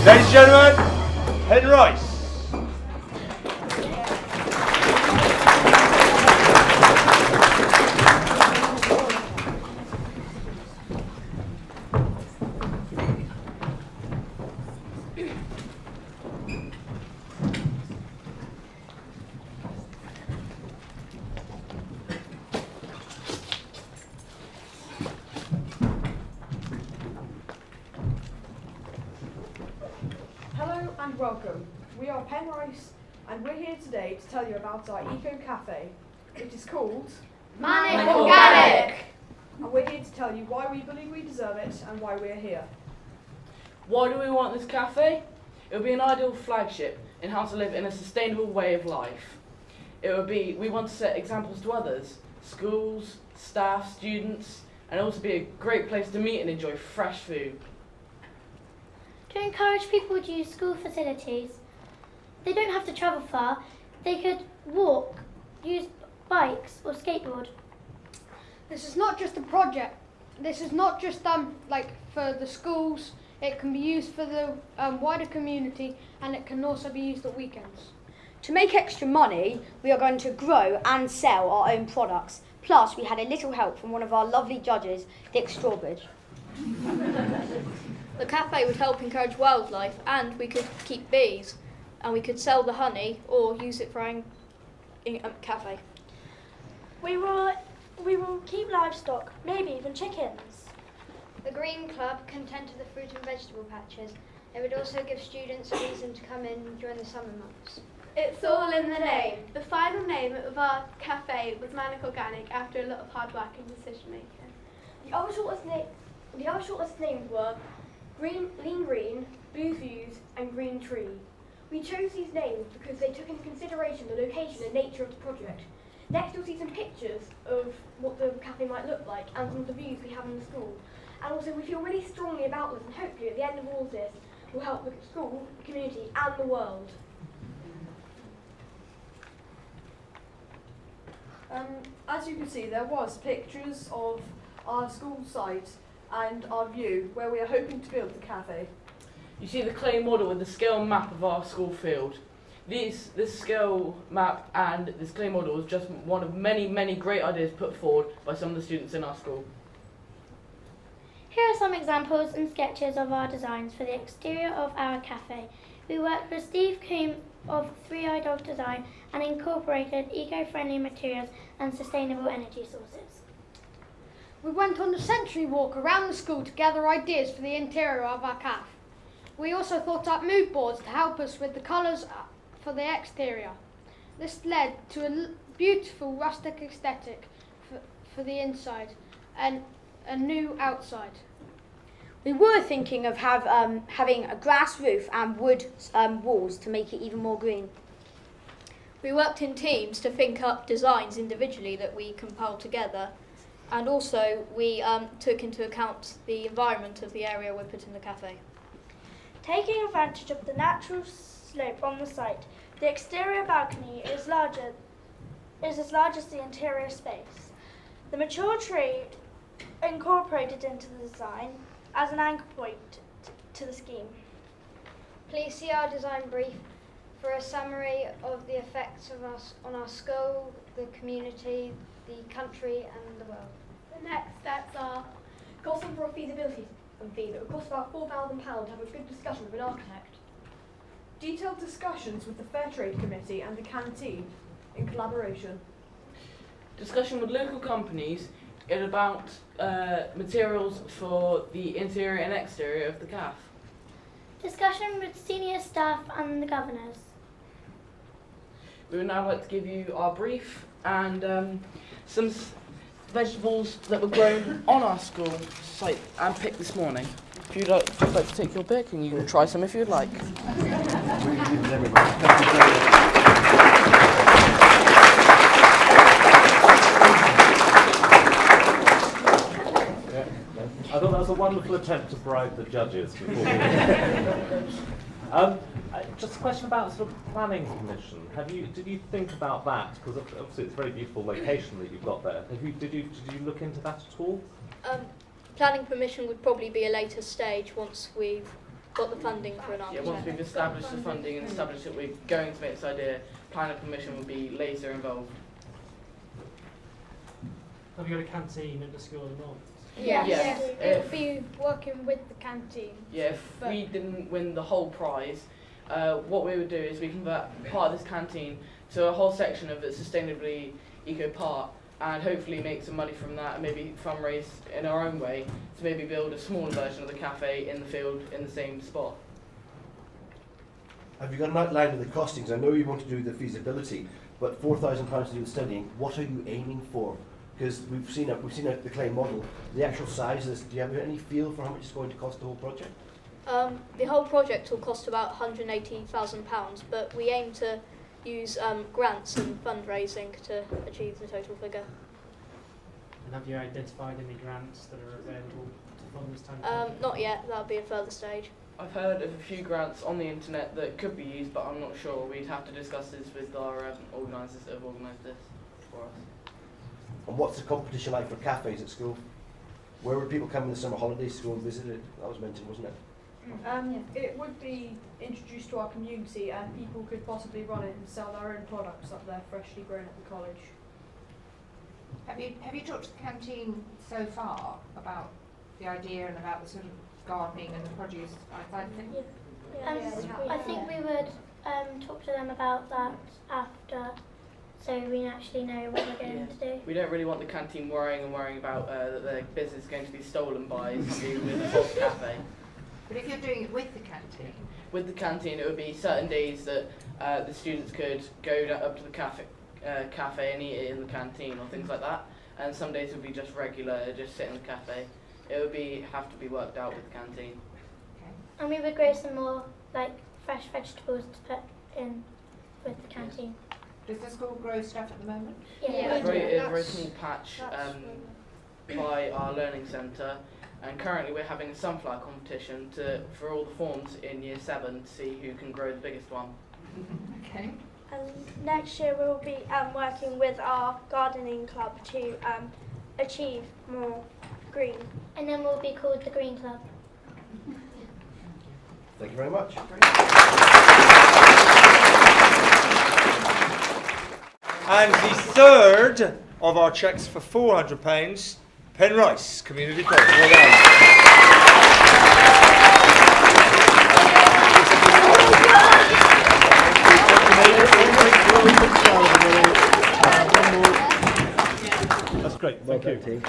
Ladies and gentlemen, Penrice. Hello and welcome. We are Penrice and we're here today to tell you about our Eco Cafe, which is called Manic Organic. And we're here to tell you why we believe we deserve it and why we're here. Why do we want this cafe? It would be an ideal flagship in how to live in a sustainable way of life. We want to set examples to others, schools, staff, students, and also be a great place to meet and enjoy fresh food. To encourage people to use school facilities. They don't have to travel far. They could walk, use bikes or skateboard. This is not just a project. This is not just like for the schools. It can be used for the wider community, and it can also be used at weekends. To make extra money, we are going to grow and sell our own products. Plus, we had a little help from one of our lovely judges, Dick Strawbridge. The cafe would help encourage wildlife, and we could keep bees, and we could sell the honey or use it for our cafe. We will keep livestock, maybe even chickens. The Green Club can tend to the fruit and vegetable patches. It would also give students a reason to come in during the summer months. It's all in the name. The final name of our cafe was Manic Organic after a lot of hard work and decision making. The other shortlist names were Lean Green, Blue Views and Green Tree. We chose these names because they took into consideration the location and nature of the project. Next you'll see some pictures of what the cafe might look like and some of the views we have in the school. And also we feel really strongly about this, and hopefully at the end of all this will help the school, the community and the world. As you can see, there was pictures of our school site and our view where we are hoping to build the cafe. You see the clay model with the scale map of our school field. This scale map and this clay model is just one of many, many great ideas put forward by some of the students in our school. Here are some examples and sketches of our designs for the exterior of our cafe. We worked with Steve Coombe of 3i Dog Design and incorporated eco-friendly materials and sustainable energy sources. We went on the century walk around the school to gather ideas for the interior of our cafe. We also thought up mood boards to help us with the colours for the exterior. This led to a beautiful rustic aesthetic for the inside and a new outside. We were thinking of having a grass roof and wood walls to make it even more green. We worked in teams to think up designs individually that we compiled together, and also we took into account the environment of the area we're putting the cafe. Taking advantage of the natural slope on the site, the exterior balcony is as large as the interior space. The mature tree incorporated into the design as an anchor point to the scheme. Please see our design brief for a summary of the effects of us on our school, the community, the country and the world. The next steps are costing for a feasibility fee that would cost about £4,000 to have a good discussion with an architect. Detailed discussions with the Fair Trade Committee and the canteen in collaboration. Discussion with local companies about materials for the interior and exterior of the cafe. Discussion with senior staff and the governors. We would now like to give you our brief and some vegetables that were grown on our school site and picked this morning. If you'd like to take your pick, and you can try some if you'd like. I thought that was a wonderful attempt to bribe the judges before. Just a question about sort of planning commission. Did you think about that? Because obviously it's a very beautiful location that you've got there. Did you look into that at all? Planning permission would probably be a later stage once we've got the funding for an Yeah, architect. once we've established the funding and established that we're going to make this idea, planning permission will be later involved. Have you got a canteen at the school at the moment? Yes. Yes. It'll be working with the canteen. Yeah, if we didn't win the whole prize, what we would do is we convert part of this canteen to a whole section of it sustainably eco part, and hopefully make some money from that and maybe fundraise in our own way to maybe build a smaller version of the cafe in the field in the same spot. Have you got an outline of the costings? I know you want to do the feasibility, but £4,000 to do the studying, what are you aiming for? Because we've seen the clay model, the actual size of this, do you have any feel for how much it's going to cost the whole project? The whole project will cost about £180,000, but we aim to use grants and fundraising to achieve the total figure. And have you identified any grants that are available to fund this type of project? Not yet, that'll be a further stage. I've heard of a few grants on the internet that could be used, but I'm not sure. We'd have to discuss this with our organisers that have organised this for us. And what's the competition like for cafes at school? Where would people come in the summer holidays to go and visit it? That was mentioned, wasn't it? It would be introduced to our community, and people could possibly run it and sell their own products up there, freshly grown at the college. Have you talked to the canteen so far about the idea and about the sort of gardening and the produce side of things? I think we would talk to them about that after, so we actually know what we're going to do. We don't really want the canteen worrying about that their business is going to be stolen by somebody with a false cafe. But if you're doing it with the canteen? With the canteen, it would be certain days that the students could go up to the cafe and eat it in the canteen or things like that. And some days would be just regular, just sit in the cafe. It would have to be worked out with the canteen. Okay. And we would grow some more fresh vegetables to put in with the canteen. Does the school grow stuff at the moment? Yeah. A very small patch by our learning centre, and currently we're having a sunflower competition for all the forms in year 7 to see who can grow the biggest one. Okay. And next year we'll be working with our gardening club to achieve more green. And then we'll be called the Green Club. Thank you very much. And the third of our cheques for £400, Penrice Community College. Well done. That's great, thank you.